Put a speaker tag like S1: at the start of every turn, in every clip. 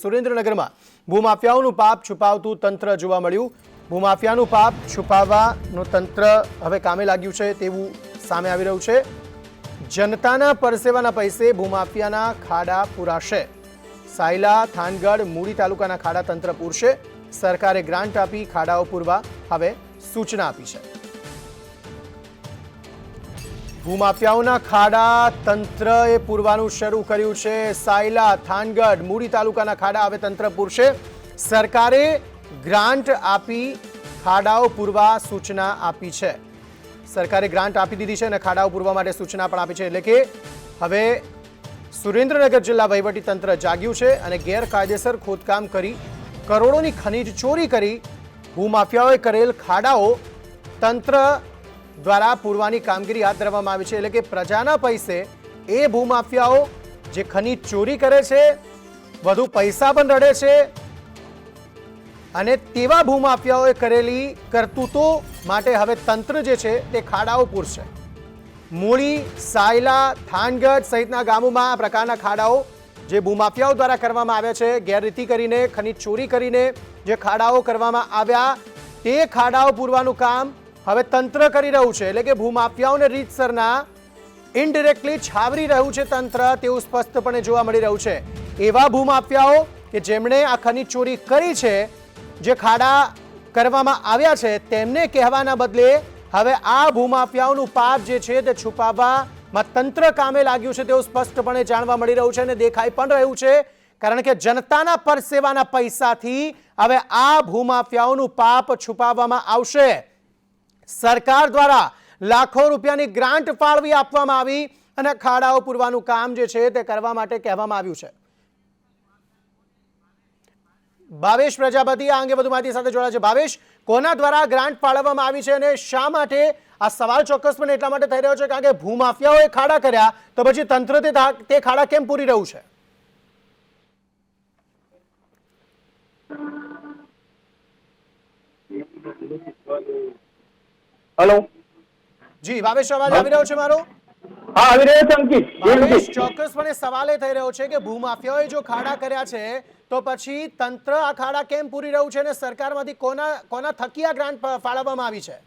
S1: સુરેન્દ્રનગરમાં ભૂમાફિયાઓનું પાપ છુપાવતું તંત્ર જોવા મળ્યું। ભૂમાફિયાનું પાપ છુપાવવાનું તંત્ર હવે કામે લાગ્યું છે તેવું સામે આવી રહ્યું છે। જનતાના પરસેવાના પૈસે ભૂમાફિયાના ખાડા પૂરાશે। સાયલા, થાનગઢ, મૂળી તાલુકાના ખાડા તંત્ર પૂરશે। સરકારે ગ્રાન્ટ આપી ખાડાઓ પૂરવા હવે સૂચના આપી છે। ભૂમાફિયાઓના ખાડા તંત્રએ પૂરવાનું શરૂ કર્યું છે। સાયલા, થાનગઢ, મૂળી તાલુકાના ખાડા હવે તંત્ર પૂરશે। સરકારે ગ્રાન્ટ આપી ખાડાઓ પૂરવા સૂચના આપી છે। સરકારે ગ્રાન્ટ આપી દીધી છે અને ખાડાઓ પૂરવા માટે સૂચના પણ આપી છે। એટલે કે હવે સુરેન્દ્રનગર જિલ્લા વહીવટી તંત્ર જાગ્યું છે અને ગેરકાયદેસર ખોદકામ કરી કરોડોની ખનીજ ચોરી કરી ભૂમાફિયાઓએ કરેલ ખાડાઓ તંત્ર દ્વારા પૂરવાની કામગીરી હાથ ધરવામાં આવી છે। એટલે કે પ્રજાના પૈસે એ ભૂમાફિયાઓ જે ખનીજ ચોરી કરે છે, વધુ પૈસા પણ રડે છે અને તેવા ભૂમાફિયાઓએ કરેલી કરતૂતો માટે હવે તંત્ર જે છે તે ખાડાઓ પૂરશે। મૂળી, સાયલા, થાનગઢ સહિતના ગામોમાં આ પ્રકારના ખાડાઓ જે ભૂમાફિયાઓ દ્વારા કરવામાં આવ્યા છે, ગેરરીતિ કરીને ખનીજ ચોરી કરીને જે ખાડાઓ કરવામાં આવ્યા તે ખાડાઓ પૂરવાનું કામ હવે તંત્ર કરી રહ્યું છે। એટલે કે ભૂમાફિયાઓને રીતસરના ઇનડિરેક્ટલી છાવરી રહ્યું છે તંત્ર તેવું સ્પષ્ટપણે જોવા મળી રહ્યું છે। એવા ભૂમાફિયાઓ કે જેમણે આ ખનીજ ચોરી કરી છે, જે ખાડા કરવામાં આવ્યા છે, તેમને કહેવાના બદલે હવે આ ભૂમાફિયાઓનું પાપ જે છે તે છુપાવવામાં તંત્ર કામે લાગ્યું છે તેવું સ્પષ્ટપણે જાણવા મળી રહ્યું છે અને દેખાઈ પણ રહ્યું છે। કારણ કે જનતાના પરસેવાના પૈસાથી હવે આ ભૂમાફિયાઓનું પાપ છુપાવવામાં આવશે। સરકાર દ્વારા લાખો રૂપિયાની ગ્રાન્ટ ફાળવી આપવામાં આવી અને ખાડાઓ પૂરવાનું કામ જે છે તે કરવા માટે કહેવામાં આવ્યું છે। ભાવેશ પ્રજાપતિ આ અંગે વધુ માહિતી સાથે જોડાયા છે। ભાવેશ, કોના દ્વારા ગ્રાન્ટ ફાળવવામાં આવી છે અને શા માટે આ સવાલ ચોક્કસપણે એટલા માટે થઈ રહ્યો છે કારણ કે ભૂમાફિયાઓએ ખાડા કર્યા તો પછી તંત્ર તે ખાડા કેમ પૂરી રહ્યું છે?
S2: હેલો
S1: જી ભાવેશ, અવાજ આવી રહ્યો છે મારો?
S2: હા, આવી રહ્યો છે અંકિત।
S1: ભાવેશ, ચોક્કસપણે સવાલ એ થઈ રહ્યો છે કે ભૂમાફિયાઓએ જો ખાડા કર્યા છે તો પછી તંત્ર આ ખાડા કેમ પૂરી રહ્યું છે અને સરકારમાંથી કોના થકી આ ગ્રાન્ટ ફાળવવામાં આવી છે?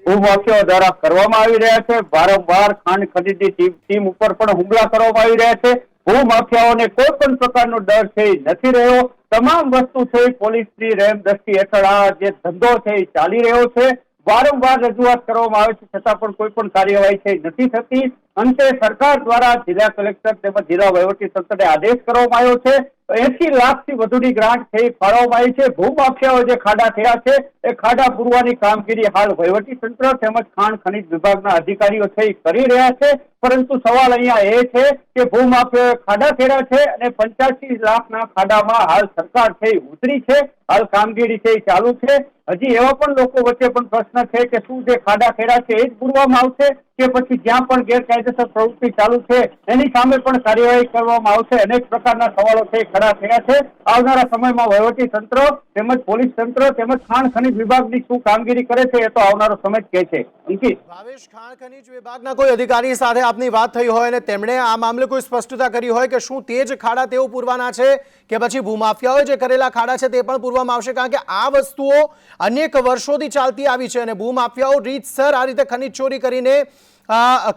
S2: ભૂમાફિયાઓ દ્વારા કરવામાં આવી રહ્યા છે। વારંવાર ખાણ ખરીદની ટીમ ઉપર પણ હુમલા કરવામાં આવી રહ્યા છે। ભૂમાફિયાઓને કોઈ પણ પ્રકારનો ડર છે નથી રહ્યો। તમામ વસ્તુ છે પોલીસની રેમ દ્રષ્ટિ હેઠળ આ જે ધંધો છે એ ચાલી રહ્યો છે। વારંવાર રજૂઆત કરવામાં આવે છે છતાં પણ કોઈ પણ કાર્યવાહી છે નથી થતી। અંતે સરકાર દ્વારા જિલ્લા કલેક્ટર તેમજ જિલ્લા વહીવટી તંત્રને આદેશ કરવામાં આવ્યો છે। 80 લાખથી વધુની ગ્રાન્ટ છે ફાળવવામાં આવી છે। ભૂમાફિયાઓ જે ખાડા થયા છે એ ખાડા પૂરવાની કામગીરી હાલ વહીવટી તંત્ર તેમજ ખાણ ખનીજ વિભાગના અધિકારીઓ છે કરી રહ્યા છે। પરંતુ સવાલ અહીંયા એ છે કે ભૂમાફિયાઓએ ખાડા ખેડ્યા છે અને 85 લાખના ખાડામાં હાલ સરકાર છે ઉતરી છે। હાલ કામગીરી છે ચાલુ છે। હજી એવા પણ લોકો વચ્ચે પણ પ્રશ્ન છે કે શું જે ખાડા ખેડા છે એ જ પૂરવામાં આવશે કે પછી જ્યાં પણ ગેરકાયદેસર પ્રવૃત્તિ ચાલુ છે એની સામે પણ કાર્યવાહી કરવામાં આવશે? અનેક પ્રકારના સવાલો છે ખડા થયા છે। આવનારા સમયમાં વહીવટી તંત્ર તેમજ પોલીસ તંત્ર તેમજ ખાણ ખનીજ વિભાગની શું કામગીરી કરે છે એ તો આવનારો સમય જ કહે છે। અંકિત,
S1: ભાવેશ, ખાણ ખનીજ વિભાગના કોઈ અધિકારી સાથે આપની વાત થઈ હોય અને તેમણે આ મામલે કોઈ સ્પષ્ટતા કરી હોય કે શું તે જ ખાડા તેઓ પૂરવાના છે કે પછી ભૂમાફિયાઓએ જે કરેલા ખાડા છે તે પણ પૂરવામાં આવશે? કારણ કે આ વસ્તુઓ અનેક વર્ષોથી ચાલતી આવી છે અને ભૂમાફિયાઓ રીતસર આ રીતે ખનીજ ચોરી કરીને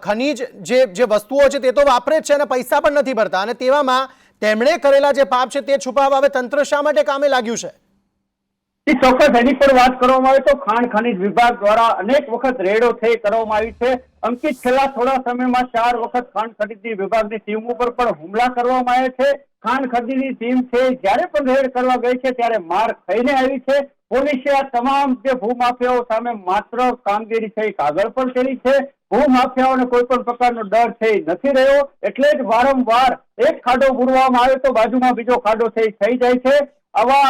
S1: ખનીજ જે વસ્તુઓ છે તે તો વાપરે જ છે અને પૈસા પણ નથી ભરતા અને તેવામાં તેમણે કરેલા જે પાપ છે તે છુપાવવા હવે તંત્ર શા માટે કામે લાગ્યું છે?
S2: ચોક્કસ એની પર વાત કરવામાં આવે તો ખાણ ખનીજ વિભાગ દ્વારા અનેક વખત રેડો થઈ કરવામાં આવી છે। અંકિત, છેલ્લા થોડા સમયમાં 4 વખત ખાણ ખનીજ વિભાગની ટીમ ઉપર પણ હુમલા કરવામાં આવ્યા છે। ખાણ ખનીજની ટીમ છે જ્યારે પણ રેડ કરવા ગઈ છે ત્યારે માર ખાઈને આવી છે। પોલીસે આ તમામ જે ભૂમાફિયાઓ સામે માત્ર કામગીરી છે કાગળ પર કરી છે। ભૂમાફિયાઓને કોઈ પણ પ્રકારનો ડર છે નથી રહ્યો। એટલે જ વારંવાર એક ખાડો પૂરવામાં આવે તો બાજુમાં બીજો ખાડો છે થઈ જાય છે। આવા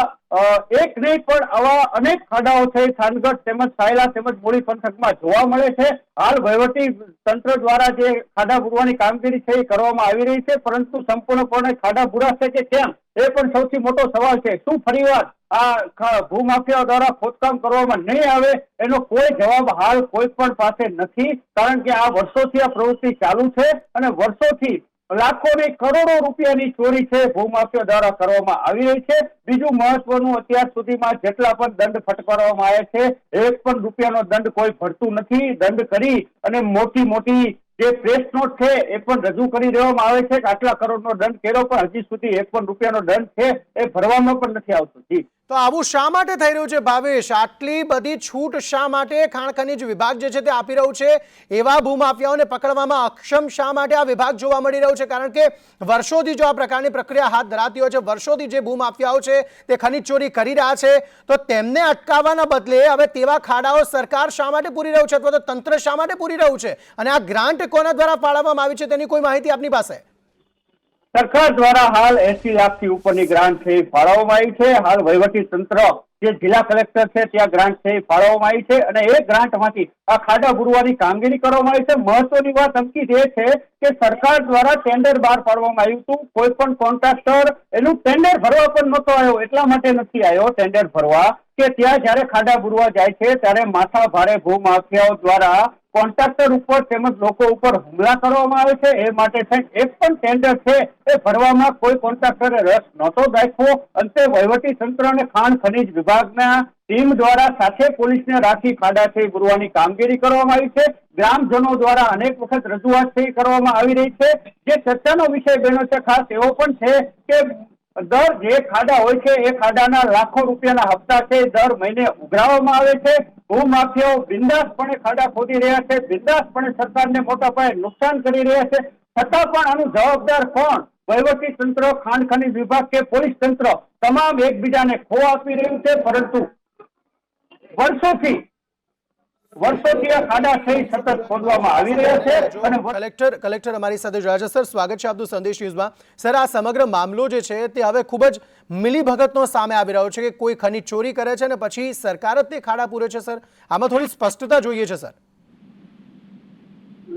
S2: એક નહીં પણ આવા અનેક ખાડાઓ છે થાનગઢ તેમજ સાયલા તેમજ મૂળી પંથકમાં જોવા મળે છે. હાલ વહીવટી તંત્ર દ્વારા જે ખાડા પૂરવાની કામગીરી છે એ કરવામાં આવી રહી છે, પરંતુ સંપૂર્ણપણે ખાડા પૂરાશે કે કેમ એ પણ સૌથી મોટો સવાલ છે. શું ફરીવાર આ ભૂમાફિયાઓ દ્વારા ખોદકામ કરવામાં નહીં આવે એનો કોઈ જવાબ હાલ કોઈ પણ પાસે નથી, કારણ કે આ વર્ષોથી આ પ્રવૃત્તિ ચાલુ છે અને વર્ષોથી લાખો ને કરોડો રૂપિયાની ચોરી છે ભૂમાફિયા દ્વારા કરવામાં આવી રહી છે. બીજું મહત્વનું, અત્યાર સુધીમાં જેટલા પણ દંડ ફટકારવામાં આવ્યા છે, એક પણ રૂપિયાનો દંડ કોઈ ભરતું નથી. દંડ કરી અને મોટી મોટી જે પ્રેસ નોટ છે એ પણ રજૂ કરી દેવામાં આવે છે કે આટલા કરોડનો દંડ કર્યો, પણ હજી સુધી એક પણ રૂપિયાનો દંડ છે એ ભરવામાં પણ નથી આવતો. જી,
S1: તો આવું શા માટે થઈ રહ્યું છે ભાવેશ? આટલી બધી છૂટ શા માટે ખાણ ખનીજ વિભાગ જે છે તે આપી રહ્યું છે? એવા ભૂમાફિયાઓને પકડવામાં અક્ષમ શા માટે આ વિભાગ જોવા મળી રહ્યું છે? કારણ કે વર્ષોથી જો આ પ્રકારની પ્રક્રિયા હાથ ધરાતી હોય છે, વર્ષોથી જે ભૂમાફિયાઓ છે તે ખનીજ ચોરી કરી રહ્યા છે, તો તેમને અટકાવવાના બદલે હવે તેવા ખાડાઓ સરકાર શા માટે પૂરી રહ્યું છે, અથવા તો તંત્ર શા માટે પૂરી રહ્યું છે? અને આ ગ્રાન્ટ કોના દ્વારા ફાળવવામાં આવી છે તેની કોઈ માહિતી આપની પાસે?
S2: સરકાર દ્વારા હાલ 80 લાખથી ઉપરની ગ્રાન્ટ છે ફાળવવામાં આવી છે. હાલ વહીવટી તંત્ર જે જિલ્લા કલેક્ટર છે ત્યાં ગ્રાન્ટ છે ફાળવવામાં આવી છે અને એ ગ્રાન્ટમાંથી આ ખાડા પૂરવાની કામગીરી કરવામાં આવી છે. મહત્વની વાત અંકિત એ છે કે સરકાર દ્વારા ટેન્ડર બહાર પાડવામાં આવ્યું હતું. કોઈ પણ કોન્ટ્રાક્ટર એનું ટેન્ડર ભરવા પણ નહોતો આવ્યો. એટલા માટે નથી આવ્યો ટેન્ડર ભરવા કે ત્યાં જયારે ખાડા પૂરવા જાય છે ત્યારે માથા ભારે ભૂમાફિયાઓ દ્વારા કોન્ટ્રાક્ટર ઉપર તેમજ લોકો ઉપર હુમલા કરવામાં આવે છે. એ માટે એક પણ ટેન્ડર છે એ ભરવામાં કોઈ કોન્ટ્રાક્ટરે રસ નહોતો દાખવ્યો. અંતે વહીવટી તંત્ર અને ખાણ ખનીજ વિભાગના ટીમ દ્વારા સાથે પોલીસને રાખી ખાડા છે પૂરવાની કામગીરી કરવામાં આવી છે. ગ્રામજનો દ્વારા અનેક વખત રજૂઆત છે કરવામાં આવી રહી છે. જે ચર્ચાનો વિષય બન્યો છે ખાસ એવો પણ છે કે દર જે ખાડા હોય છે એ ખાડાના લાખો રૂપિયાના હપ્તા છે દર મહિને ઉઘરાવવામાં આવે છે. ભૂમાફિયાઓ બિંદાસપણે ખાડા ખોદી રહ્યા છે, બિંદાસપણે સરકારને મોટા પાયે નુકસાન કરી રહ્યા છે. છતાં પણ આનું જવાબદાર કોણ? વહીવટી તંત્ર, ખાણ ખનીજ વિભાગ કે પોલીસ તંત્ર તમામ એકબીજાને ખો આપી રહ્યું છે. પરંતુ વર્ષોથી આ ખાડા થઈ સતત ખોદવામાં આવી રહ્યા છે. અને
S1: કલેક્ટર અમારી સાથે જોડાયા છે. સર, સ્વાગત છે આપનું સંદેશ ન્યૂઝમાં. સર, આ સમગ્ર મામલો જે છે તે હવે ખૂબ જ મિલીભગતનો સામે આવી રહ્યો છે કે કોઈ ખનીજ ચોરી કરે છે અને પછી સરકાર જ તે ખાડા પૂરે છે. સર, આમાં થોડી સ્પષ્ટતા જોઈએ છે. સર,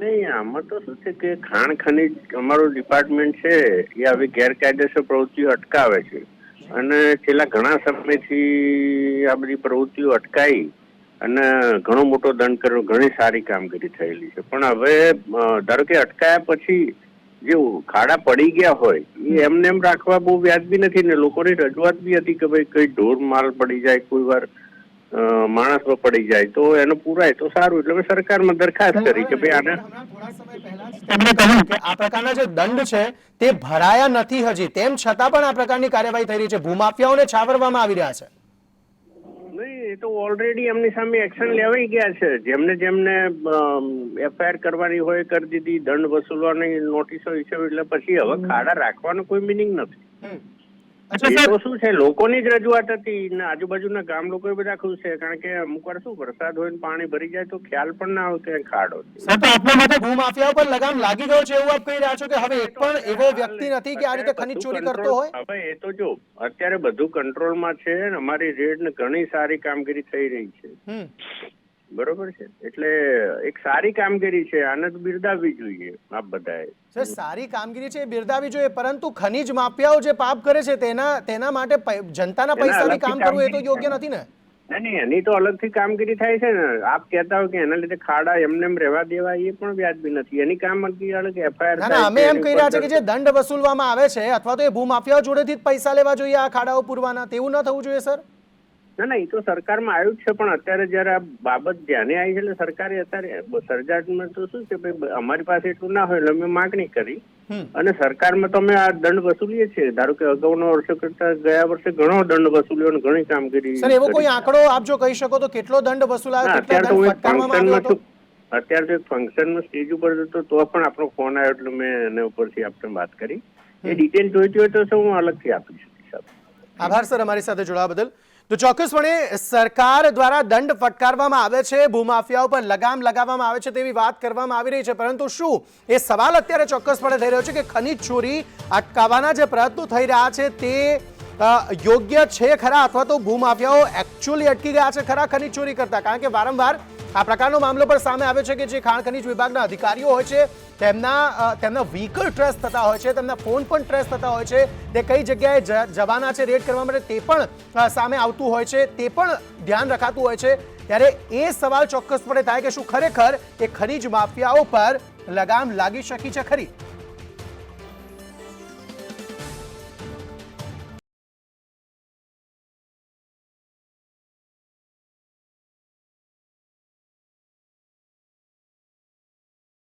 S3: નહીં, આમાં તો શું છે કે ખાણ ખનીજ અમારું ડિપાર્ટમેન્ટ છે એ હવે ગેરકાયદેસર પ્રવૃત્તિઓ અટકાવે છે અને છેલ્લા ઘણા સમયથી આ બધી પ્રવૃત્તિઓ અટકાઈ અને ઘણો મોટો દંડ કર્યો, ઘણી સારી કામગીરી થયેલી છે. પણ હવે ધારો કે અટકાયા પછી જે ખાડા પડી ગયા હોય એ એમને એમ રાખવા બહુ વ્યાજબી નથી ને. લોકોની રજૂઆત બી હતી કે ભાઈ કઈ ઢોર માલ પડી જાય, કોઈ વાર માણસ પડી જાય તો એનો પૂરાય તો સારું. એટલે મેં સરકારમાં દરખાસ્ત કરી કે ભાઈ આને
S1: આ પ્રકારના જે દંડ છે તે ભરાયા નથી હજી, તેમ છતાં પણ આ પ્રકારની કાર્યવાહી થઈ રહી છે, ભૂમાફિયાઓને છાવરવામાં આવી રહ્યા છે.
S3: નહીં, એ તો ઓલરેડી એમની સામે એક્શન લેવાઈ ગયા છે. જેમને એફઆઈઆર કરવાની હોય કરી દીધી, દંડ વસૂલવાની નોટિસો છે. એટલે પછી હવે ખાડા રાખવાનો કોઈ મિનિંગ નથી. એ તો શું છે, લોકોની જ રજૂઆત હતી ને આજુબાજુના ગામ લોકો બધા ખુશ છે. કારણ કે અમુક વાર શું વરસાદ હોય ને પાણી ભરી જાય તો ખ્યાલ પણ ના આવે કે ખાડો છે.
S1: સર, તો આપના માટે ભૂમાફિયાઓ પર લગામ લાગી ગયો છે એવું આપ કહી રહ્યા છો કે હવે એક પણ એવો વ્યક્તિ નથી કે આ રીતે ખનીજ ચોરી કરતો હોય?
S3: હવે એ તો જો અત્યારે બધું કંટ્રોલમાં છે ને અમારી રેડ ને ઘણી સારી કામગીરી થઈ રહી છે. બરોબર છે, એટલે એક સારી કામગીરી છે. આને તો બિરદાવવી જોઈએ આપ બધાએ.
S1: સર, સારી કામગીરી છે બિરદાવવી જોઈએ, પરંતુ ખનીજ માફિયાઓ જે પાપ કરે છે તેના માટે જનતાના પૈસાથી કામ કરવું એ તો યોગ્ય નથી ને?
S3: નહીં, એની તો અલગથી કામગીરી થાય છે ને. આપ કહેતા હોય કે એના લીધે ખાડા એમને એમ રહેવા દેવા, એ પણ વ્યાજબી નથી. એની કામગીરી અલગ એફઆઈઆર.
S1: ના, અમે એમ કહી રહ્યા છે કે જે દંડ વસૂલવામાં આવે છે અથવા તો એ ભૂમાફિયાઓ જોડેથી જ પૈસા લેવા જોઈએ આ ખાડાઓ પૂરવાના, તેવું ન થવું જોઈએ. સર,
S3: ના, એ તો સરકારમાં આવ્યું જ છે, પણ અત્યારે જયારે આ બાબત ધ્યાને આવી છે એટલે સરકારે અત્યારે સરકારમાં તો શું છે ભાઈ અમારી પાસે એટલું ના હોય એટલે અમે માગણી કરી અને સરકારમાં તો અમે આ દંડ વસૂલીએ છીએ. ધારો કે અગાઉના વર્ષો કરતા ગયા વર્ષે ઘણો દંડ વસૂલ્યો અને ઘણી કામગીરી.
S1: સર, એવો કોઈ આંકડો આપ જો કહી શકો તો કેટલો દંડ વસૂલાયો?
S3: અત્યારે તો અત્યારે તો ફંક્શનમાં સ્ટેજ ઉપર જતો તો પણ આપણો ફોન આવ્યો એટલે મેં એના ઉપરથી આપણે વાત કરી. એ ડિટેલ જોઈતી હોય તો હું અલગથી આપી શકીશ.
S1: આભાર સર અમારી સાથે જોડાવા બદલ. તો ચોક્કસપણે સરકાર દ્વારા દંડ ફટકારવામાં આવે છે, ભૂમાફિયાઓ પર લગામ લગાવવામાં આવે છે તેવી વાત કરવામાં આવી રહી છે, પરંતુ શું એ સવાલ અત્યારે ચોક્કસપણે થઈ રહ્યો છે કે ખનીજ ચોરી અટકાવવાના જે પ્રયત્નો થઈ રહ્યા છે તે યોગ્ય છે ખરા, અથવા તો ભૂમાફિયાઓ એકચ્યુઅલી અટકી ગયા છે ખરા ખનીજ ચોરી કરતા? કારણ કે વારંવાર આ પ્રકારનો મામલો પણ સામે આવે છે કે જે ખાણ ખનીજ વિભાગના અધિકારીઓ હોય છે તેમના વ્હીકલ ટ્રેસ થતા હોય છે, તેમના ફોન પણ ટ્રેસ થતા હોય છે, તે કઈ જગ્યાએ જવાના છે રેડ કરવા માટે તે પણ સામે આવતું હોય છે, તે પણ ધ્યાન રખાતું હોય છે. ત્યારે એ સવાલ ચોક્કસપણે થાય કે શું ખરેખર એ ખનીજ માફિયાઓ પર લગામ લાગી શકી છે ખરી?